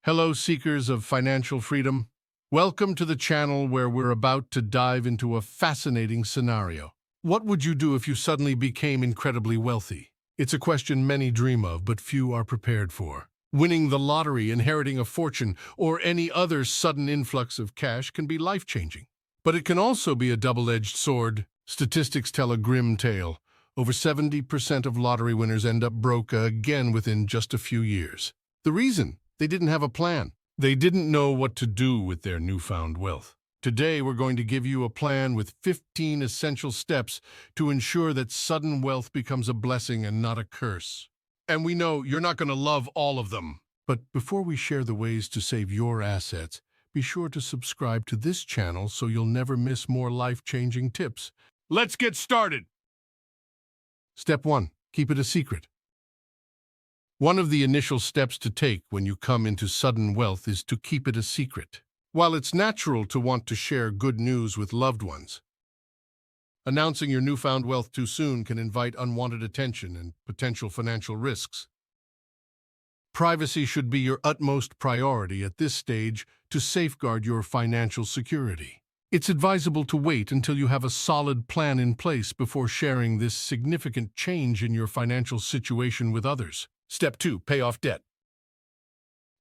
Hello, seekers of financial freedom. Welcome to the channel where we're about to dive into a fascinating scenario. What would you do if you suddenly became incredibly wealthy? It's a question many dream of, but few are prepared for. Winning the lottery, inheriting a fortune, or any other sudden influx of cash can be life-changing. But it can also be a double-edged sword. Statistics tell a grim tale. Over 70% of lottery winners end up broke again within just a few years. The reason? They didn't have a plan. They didn't know what to do with their newfound wealth. Today, we're going to give you a plan with 15 essential steps to ensure that sudden wealth becomes a blessing and not a curse. And we know you're not going to love all of them. But before we share the ways to save your assets, be sure to subscribe to this channel so you'll never miss more life-changing tips. Let's get started! Step 1. Keep it a secret. One of the initial steps to take when you come into sudden wealth is to keep it a secret. While it's natural to want to share good news with loved ones, announcing your newfound wealth too soon can invite unwanted attention and potential financial risks. Privacy should be your utmost priority at this stage to safeguard your financial security. It's advisable to wait until you have a solid plan in place before sharing this significant change in your financial situation with others. Step 2. Pay off debt.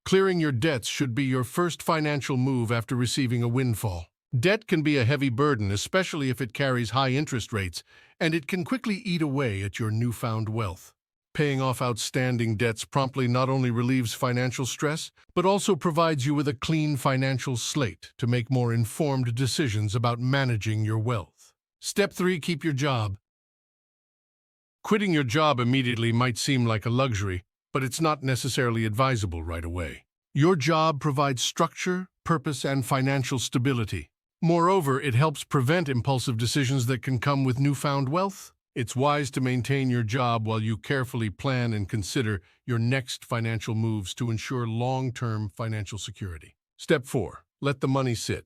Clearing your debts should be your first financial move after receiving a windfall. Debt can be a heavy burden, especially if it carries high interest rates, and it can quickly eat away at your newfound wealth. Paying off outstanding debts promptly not only relieves financial stress, but also provides you with a clean financial slate to make more informed decisions about managing your wealth. Step 3. Keep your job. Quitting your job immediately might seem like a luxury, but it's not necessarily advisable right away. Your job provides structure, purpose, and financial stability. Moreover, it helps prevent impulsive decisions that can come with newfound wealth. It's wise to maintain your job while you carefully plan and consider your next financial moves to ensure long-term financial security. Step 4. Let the money sit.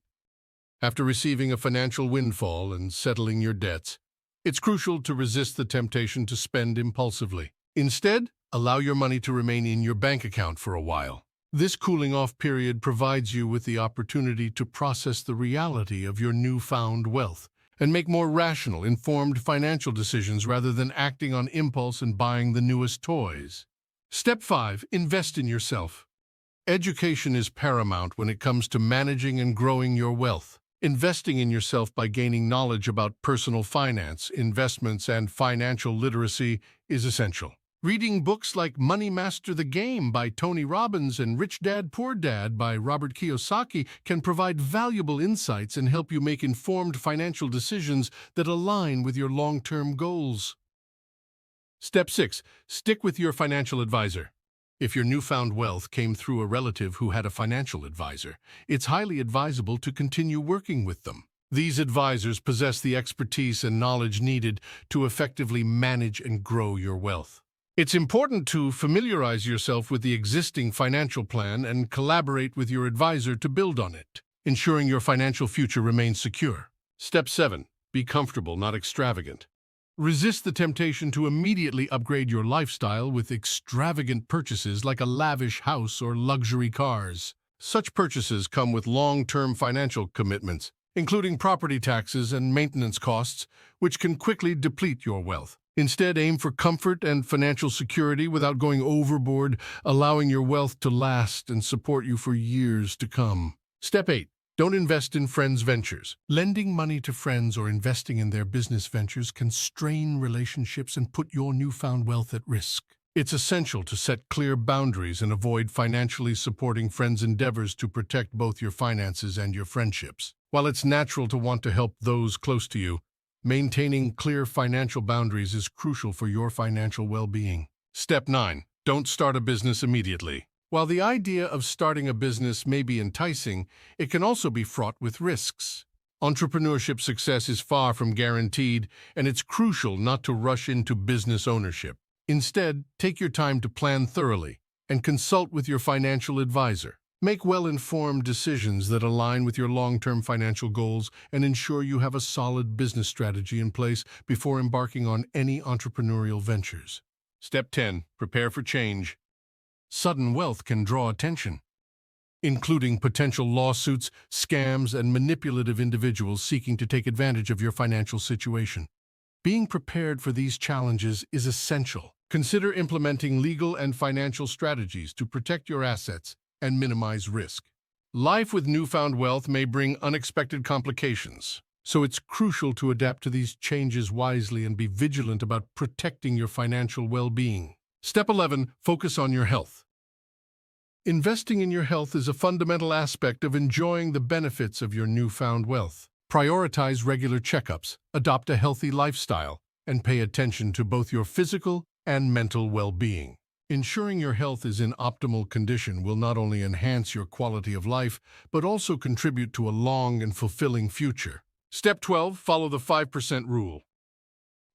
After receiving a financial windfall and settling your debts, it's crucial to resist the temptation to spend impulsively. Instead, allow your money to remain in your bank account for a while. This cooling-off period provides you with the opportunity to process the reality of your newfound wealth and make more rational, informed financial decisions rather than acting on impulse and buying the newest toys. Step 5. Invest in yourself. Education is paramount when it comes to managing and growing your wealth. Investing in yourself by gaining knowledge about personal finance, investments, and financial literacy is essential. Reading books like Money Master the Game by Tony Robbins and Rich Dad Poor Dad by Robert Kiyosaki can provide valuable insights and help you make informed financial decisions that align with your long-term goals. Step 6. Stick with your financial advisor. If your newfound wealth came through a relative who had a financial advisor, it's highly advisable to continue working with them. These advisors possess the expertise and knowledge needed to effectively manage and grow your wealth. It's important to familiarize yourself with the existing financial plan and collaborate with your advisor to build on it, ensuring your financial future remains secure. Step 7. Be comfortable, not extravagant. Resist the temptation to immediately upgrade your lifestyle with extravagant purchases like a lavish house or luxury cars. Such purchases come with long-term financial commitments, including property taxes and maintenance costs, which can quickly deplete your wealth. Instead, aim for comfort and financial security without going overboard, allowing your wealth to last and support you for years to come. Step 8. Don't invest in friends' ventures. Lending money to friends or investing in their business ventures can strain relationships and put your newfound wealth at risk. It's essential to set clear boundaries and avoid financially supporting friends' endeavors to protect both your finances and your friendships. While it's natural to want to help those close to you, maintaining clear financial boundaries is crucial for your financial well-being. Step 9. Don't start a business immediately. While the idea of starting a business may be enticing, it can also be fraught with risks. Entrepreneurship success is far from guaranteed, and it's crucial not to rush into business ownership. Instead, take your time to plan thoroughly and consult with your financial advisor. Make well-informed decisions that align with your long-term financial goals and ensure you have a solid business strategy in place before embarking on any entrepreneurial ventures. Step 10. Prepare for change. Sudden wealth can draw attention. including potential lawsuits, scams, and manipulative individuals seeking to take advantage of your financial situation. Being prepared for these challenges is essential. Consider implementing legal and financial strategies to protect your assets and minimize risk. Life with newfound wealth may bring unexpected complications, so it's crucial to adapt to these changes wisely and be vigilant about protecting your financial well-being. Step 11. Focus on your health. Investing in your health is a fundamental aspect of enjoying the benefits of your newfound wealth. Prioritize regular checkups, adopt a healthy lifestyle, and pay attention to both your physical and mental well-being. Ensuring your health is in optimal condition will not only enhance your quality of life, but also contribute to a long and fulfilling future. Step 12. Follow the 5% rule.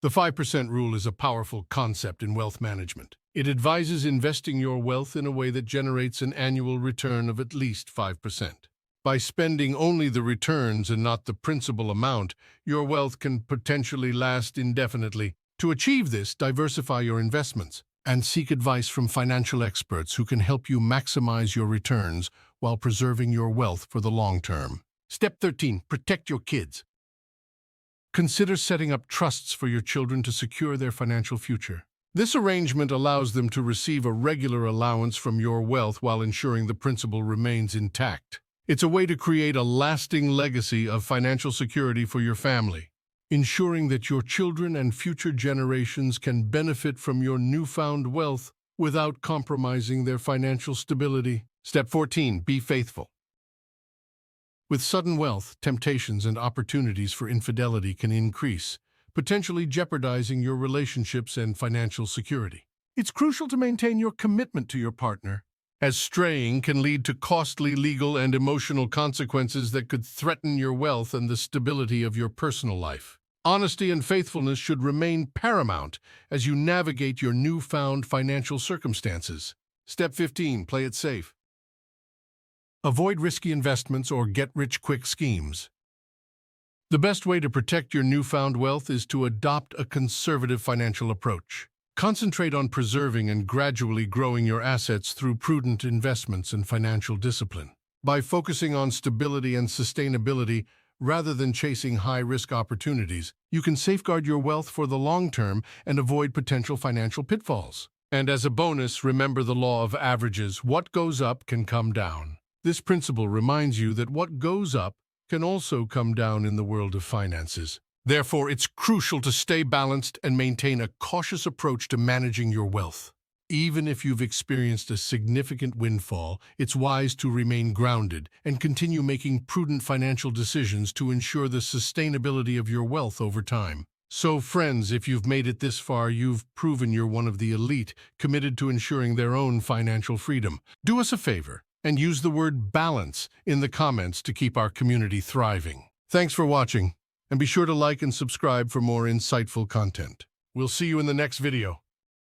The 5% rule is a powerful concept in wealth management. It advises investing your wealth in a way that generates an annual return of at least 5%. By spending only the returns and not the principal amount, your wealth can potentially last indefinitely. To achieve this, diversify your investments and seek advice from financial experts who can help you maximize your returns while preserving your wealth for the long term. Step 13. Protect your kids. Consider setting up trusts for your children to secure their financial future. This arrangement allows them to receive a regular allowance from your wealth while ensuring the principal remains intact. It's a way to create a lasting legacy of financial security for your family, ensuring that your children and future generations can benefit from your newfound wealth without compromising their financial stability. Step 14. Be faithful. With sudden wealth, temptations and opportunities for infidelity can increase, potentially jeopardizing your relationships and financial security. It's crucial to maintain your commitment to your partner, as straying can lead to costly legal and emotional consequences that could threaten your wealth and the stability of your personal life. Honesty and faithfulness should remain paramount as you navigate your newfound financial circumstances. Step 15. Play it safe. Avoid risky investments or get-rich-quick schemes. The best way to protect your newfound wealth is to adopt a conservative financial approach. Concentrate on preserving and gradually growing your assets through prudent investments and financial discipline. By focusing on stability and sustainability rather than chasing high-risk opportunities, you can safeguard your wealth for the long term and avoid potential financial pitfalls. And as a bonus, remember the law of averages. What goes up can come down. This principle reminds you that what goes up can also come down in the world of finances. Therefore, it's crucial to stay balanced and maintain a cautious approach to managing your wealth. Even if you've experienced a significant windfall, it's wise to remain grounded and continue making prudent financial decisions to ensure the sustainability of your wealth over time. So, friends, if you've made it this far, you've proven you're one of the elite, committed to ensuring their own financial freedom. Do us a favor and use the word balance in the comments to keep our community thriving. Thanks for watching, and be sure to like and subscribe for more insightful content. We'll see you in the next video.